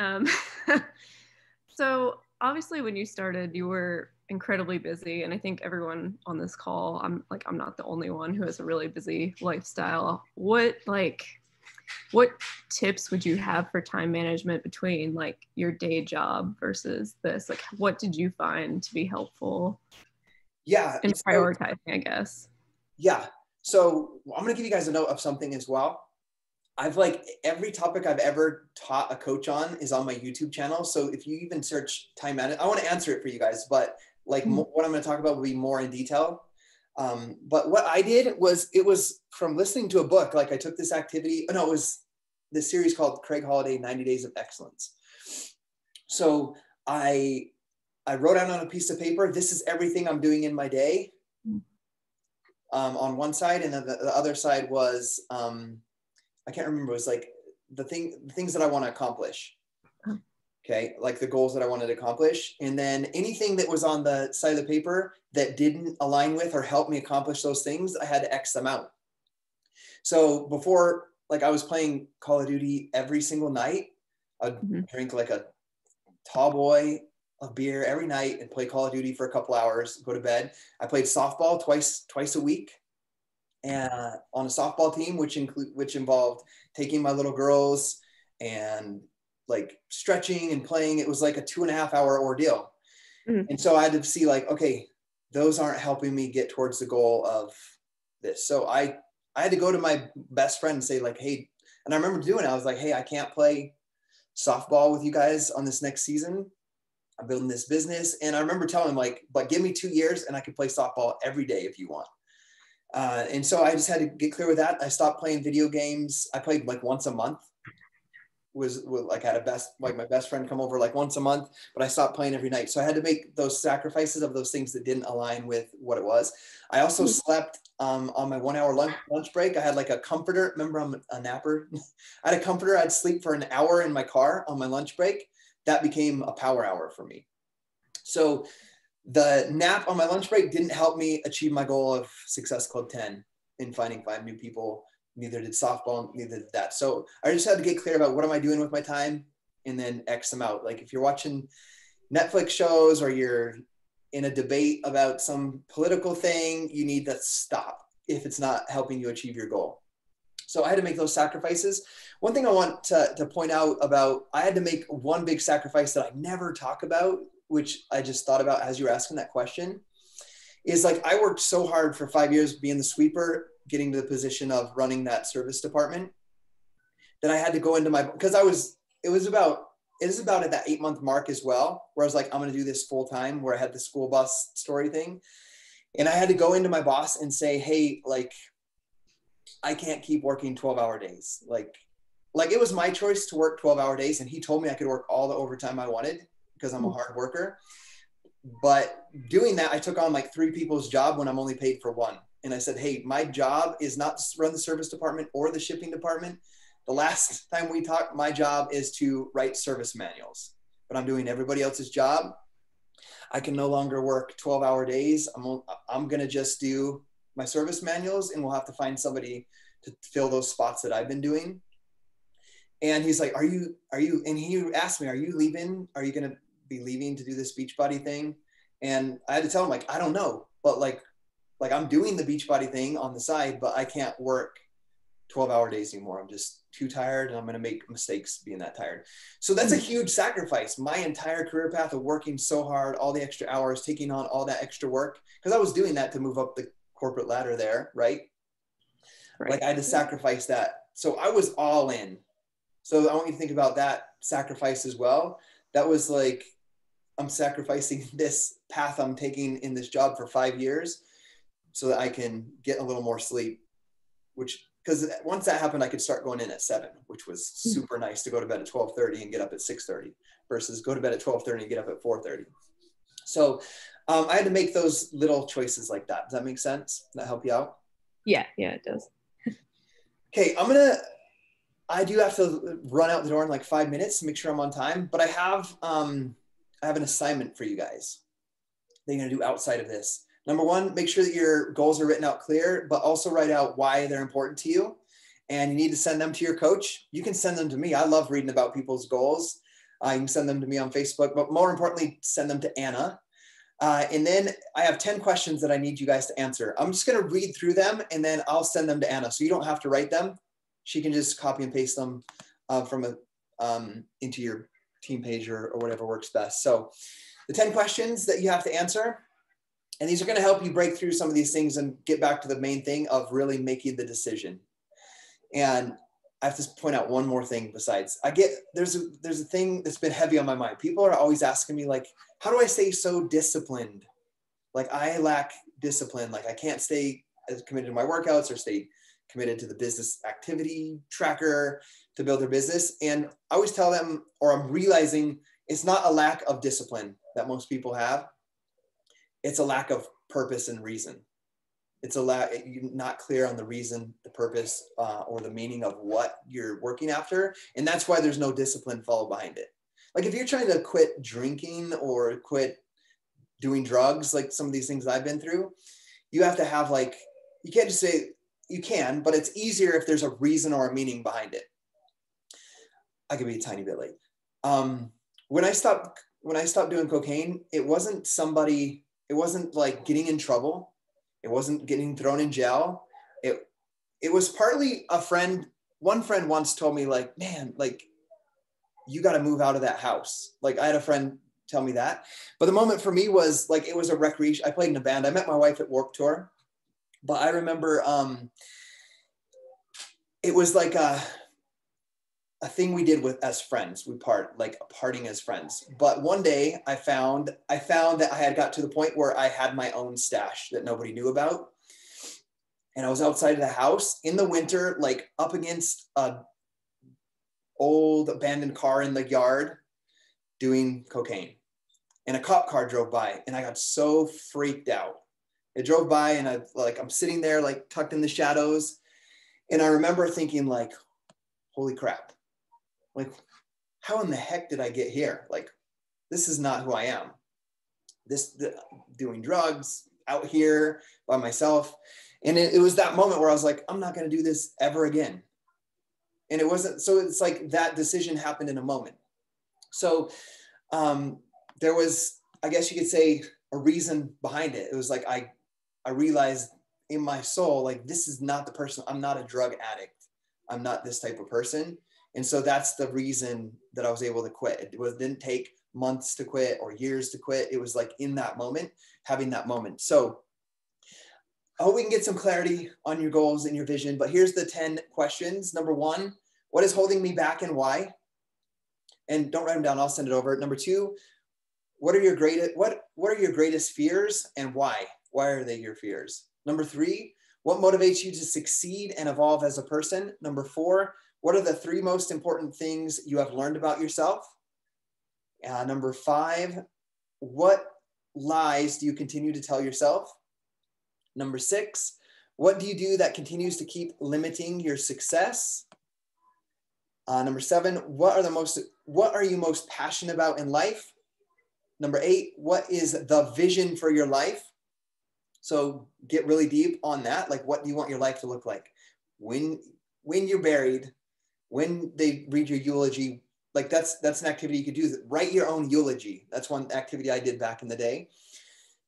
So obviously when you started, you were incredibly busy. And I think everyone on this call, I'm not the only one who has a really busy lifestyle. What tips would you have for time management between like your day job versus this? Like, what did you find to be helpful? Yeah. In prioritizing, I guess. Yeah. So I'm going to give you guys a note of something as well. I've like every topic I've ever taught a coach on is on my YouTube channel. So if you even search time management, I want to answer it for you guys, but like what I'm going to talk about will be more in detail. But what I did was, it was from listening to a book. Like I took this activity, it was this series called Craig Holiday, 90 Days of Excellence. So I wrote out on a piece of paper, this is everything I'm doing in my day on one side. And then the other side was, I can't remember. It was like the things that I want to accomplish. Okay. Like the goals that I wanted to accomplish. And then anything that was on the side of the paper that didn't align with or help me accomplish those things, I had to X them out. So before, like I was playing Call of Duty every single night. I'd drink like a tall boy of beer every night and play Call of Duty for a couple hours, go to bed. I played softball twice a week. And on a softball team, which involved taking my little girls and like stretching and playing. It was like a 2.5 hour ordeal. Mhm. And so I had to see like, okay, those aren't helping me get towards the goal of this. So I had to go to my best friend and say like, hey, and I remember doing it. I was like, hey, I can't play softball with you guys on this next season. I'm building this business. And I remember telling him like, but give me 2 years and I could play softball every day if you want. And so I just had to get clear with that. I stopped playing video games. I played like once a month. Was like had my best friend come over like once a month, but I stopped playing every night. So I had to make those sacrifices of those things that didn't align with what it was. I also slept on my 1 hour lunch break. I had like a comforter. Remember, I'm a napper. I had a comforter. I'd sleep for an hour in my car on my lunch break. That became a power hour for me. So the nap on my lunch break didn't help me achieve my goal of Success Club 10 in finding 5 new people. Neither did softball, neither did that. So I just had to get clear about what am I doing with my time and then X them out. Like if you're watching Netflix shows or you're in a debate about some political thing, you need to stop if it's not helping you achieve your goal. So I had to make those sacrifices. One thing I want to point out about, I had to make one big sacrifice that I never talk about, which I just thought about as you were asking that question, is like I worked so hard for 5 years being the sweeper, getting to the position of running that service department, that I had to go into because it is about at that 8-month mark as well, where I was like, I'm going to do this full time, where I had the school bus story thing. And I had to go into my boss and say, hey, like, I can't keep working 12-hour days. Like it was my choice to work 12-hour days. And he told me I could work all the overtime I wanted because I'm a hard worker. But doing that, I took on like 3 people's job when I'm only paid for 1. And I said, hey, my job is not to run the service department or the shipping department. The last time we talked, my job is to write service manuals, but I'm doing everybody else's job. I can no longer work 12-hour days. I'm going to just do my service manuals, and we'll have to find somebody to fill those spots that I've been doing. And he's like, are you, and he asked me, are you leaving? Are you going to be leaving to do this Beachbody thing? And I had to tell him like, I don't know, but like I'm doing the Beachbody thing on the side, but I can't work 12-hour days anymore. I'm just too tired, and I'm going to make mistakes being that tired. So that's a huge sacrifice. My entire career path of working so hard, all the extra hours, taking on all that extra work, because I was doing that to move up the corporate ladder there, right? Like I had to sacrifice that. So I was all in. So I want you to think about that sacrifice as well. That was like, I'm sacrificing this path I'm taking in this job for 5 years so that I can get a little more sleep, because once that happened, I could start going in at 7, which was super nice to go to bed at 12:30 and get up at 6:30 versus go to bed at 12:30 and get up at 4:30. So I had to make those little choices like that. Does that make sense? Does that help you out? Yeah, it does. Okay, I do have to run out the door in like 5 minutes to make sure I'm on time, but I have an assignment for you guys that you're going to do outside of this. Number 1, make sure that your goals are written out clear, but also write out why they're important to you. And you need to send them to your coach. You can send them to me. I love reading about people's goals. You can send them to me on Facebook, but more importantly, send them to Anna. And then I have 10 questions that I need you guys to answer. I'm just going to read through them and then I'll send them to Anna. So you don't have to write them. She can just copy and paste them into your team page or whatever works best. So the 10 questions that you have to answer, and these are going to help you break through some of these things and get back to the main thing of really making the decision. And I have to point out one more thing besides. There's a thing that's been heavy on my mind. People are always asking me like, how do I stay so disciplined? Like I lack discipline. Like I can't stay as committed to my workouts or stay committed to the business activity tracker to build their business. And I always tell them, or I'm realizing it's not a lack of discipline that most people have. It's a lack of purpose and reason. It's you're not clear on the reason, the purpose, or the meaning of what you're working after. And that's why there's no discipline followed behind it. Like if you're trying to quit drinking or quit doing drugs, like some of these things I've been through, you have to have you can't just say you can, but it's easier if there's a reason or a meaning behind it. I could be a tiny bit late. When I stopped doing cocaine, it wasn't like getting in trouble. It wasn't getting thrown in jail. It was partly a friend. One friend once told me like, man, like you got to move out of that house. Like I had a friend tell me that. But the moment for me was like, it was a recreation. I played in a band. I met my wife at Warped Tour, but I remember it was like a thing we did as friends. We partying as friends. But one day I found that I had got to the point where I had my own stash that nobody knew about. And I was outside of the house in the winter, like up against a old abandoned car in the yard doing cocaine. And a cop car drove by and I got so freaked out. It drove by and I'm sitting there like tucked in the shadows. And I remember thinking like, holy crap. Like, how in the heck did I get here? Like, this is not who I am. Doing drugs out here by myself. And it was that moment where I was like, I'm not going to do this ever again. And it wasn't, so it's like that decision happened in a moment. So there was, I guess you could say, a reason behind it. It was like, I realized in my soul, like, this is not the person. I'm not a drug addict. I'm not this type of person. And so that's the reason that I was able to quit. It didn't take months to quit or years to quit. It was like in that moment, having that moment. So I hope we can get some clarity on your goals and your vision, but here's the 10 questions. Number 1, what is holding me back and why? And don't write them down, I'll send it over. Number 2, what are your greatest fears and why? Why are they your fears? Number 3, what motivates you to succeed and evolve as a person? Number 4, what are the 3 most important things you have learned about yourself? Number 5, what lies do you continue to tell yourself? Number 6, what do you do that continues to keep limiting your success? Number 7, what are you most passionate about in life? Number 8, what is the vision for your life? So get really deep on that. Like, what do you want your life to look like? When you're buried, when they read your eulogy, like that's an activity you could do. Write your own eulogy. That's one activity I did back in the day.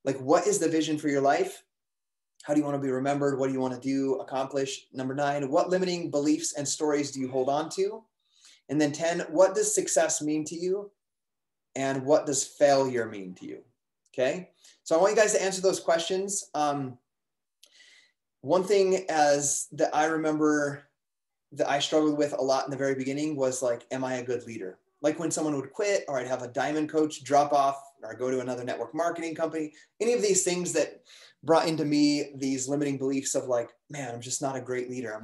Like, what is the vision for your life? How do you want to be remembered? What do you want to do, accomplish? Number 9, what limiting beliefs and stories do you hold on to? And then 10, what does success mean to you? And what does failure mean to you? Okay. So I want you guys to answer those questions. One thing that I remember that I struggled with a lot in the very beginning was like, am I a good leader? Like when someone would quit, or I'd have a diamond coach drop off, or I go to another network marketing company, any of these things that brought into me these limiting beliefs of like, man, I'm just not a great leader.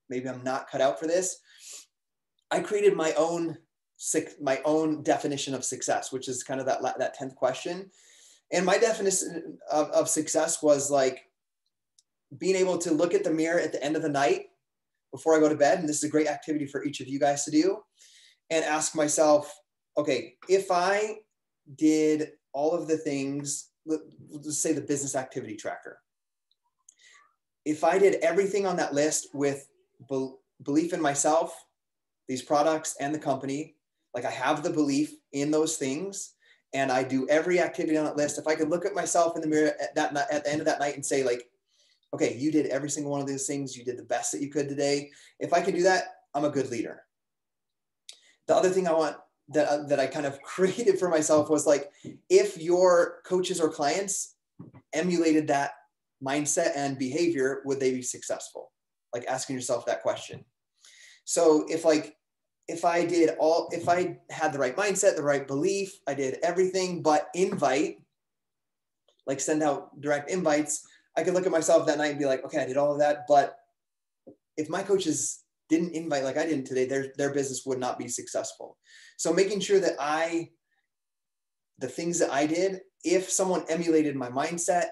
Maybe I'm not cut out for this. I created my own definition of success, which is kind of that 10th question. And my definition of success was like being able to look at the mirror at the end of the night before I go to bed. And this is a great activity for each of you guys to do, and ask myself, okay, if I did all of the things, let's say the business activity tracker, if I did everything on that list with belief in myself, these products and the company, like I have the belief in those things, and I do every activity on that list. If I could look at myself in the mirror at the end of that night and say like, okay, you did every single one of these things. You did the best that you could today. If I could do that, I'm a good leader. The other thing I want that I kind of created for myself was like, if your coaches or clients emulated that mindset and behavior, would they be successful? Like asking yourself that question. So if I had the right mindset, the right belief, I did everything but send out direct invites, I could look at myself that night and be like, okay, I did all of that. But if my coaches didn't invite like I didn't today, their business would not be successful. So making sure that the things that I did, if someone emulated my mindset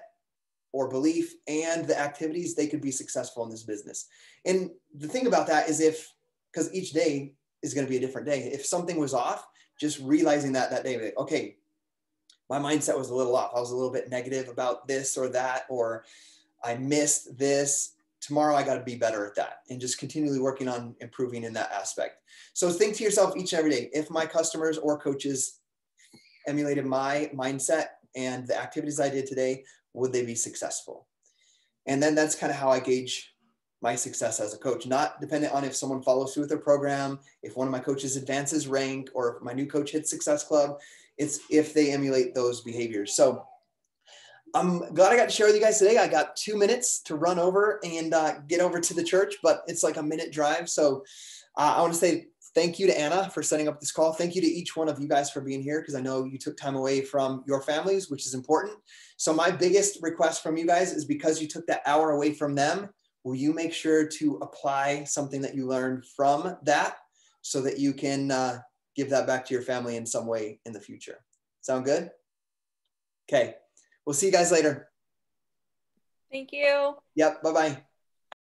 or belief and the activities, they could be successful in this business. And the thing about that is because each day is going to be a different day. If something was off, just realizing that day, like, okay, my mindset was a little off. I was a little bit negative about this or that, or I missed this. Tomorrow I got to be better at that, and just continually working on improving in that aspect. So think to yourself each and every day, if my customers or coaches emulated my mindset and the activities I did today, would they be successful? And then that's kind of how I gauge my success as a coach, not dependent on if someone follows through with their program, if one of my coaches advances rank, or if my new coach hits Success Club. It's if they emulate those behaviors. So I'm glad I got to share with you guys today. I got 2 minutes to run over and get over to the church, but it's like a minute drive. So I want to say thank you to Anna for setting up this call. Thank you to each one of you guys for being here, because I know you took time away from your families, which is important. So my biggest request from you guys is, because you took that hour away from them, will you make sure to apply something that you learned from that so that you can give that back to your family in some way in the future? Sound good? Okay. We'll see you guys later. Thank you. Yep. Bye-bye.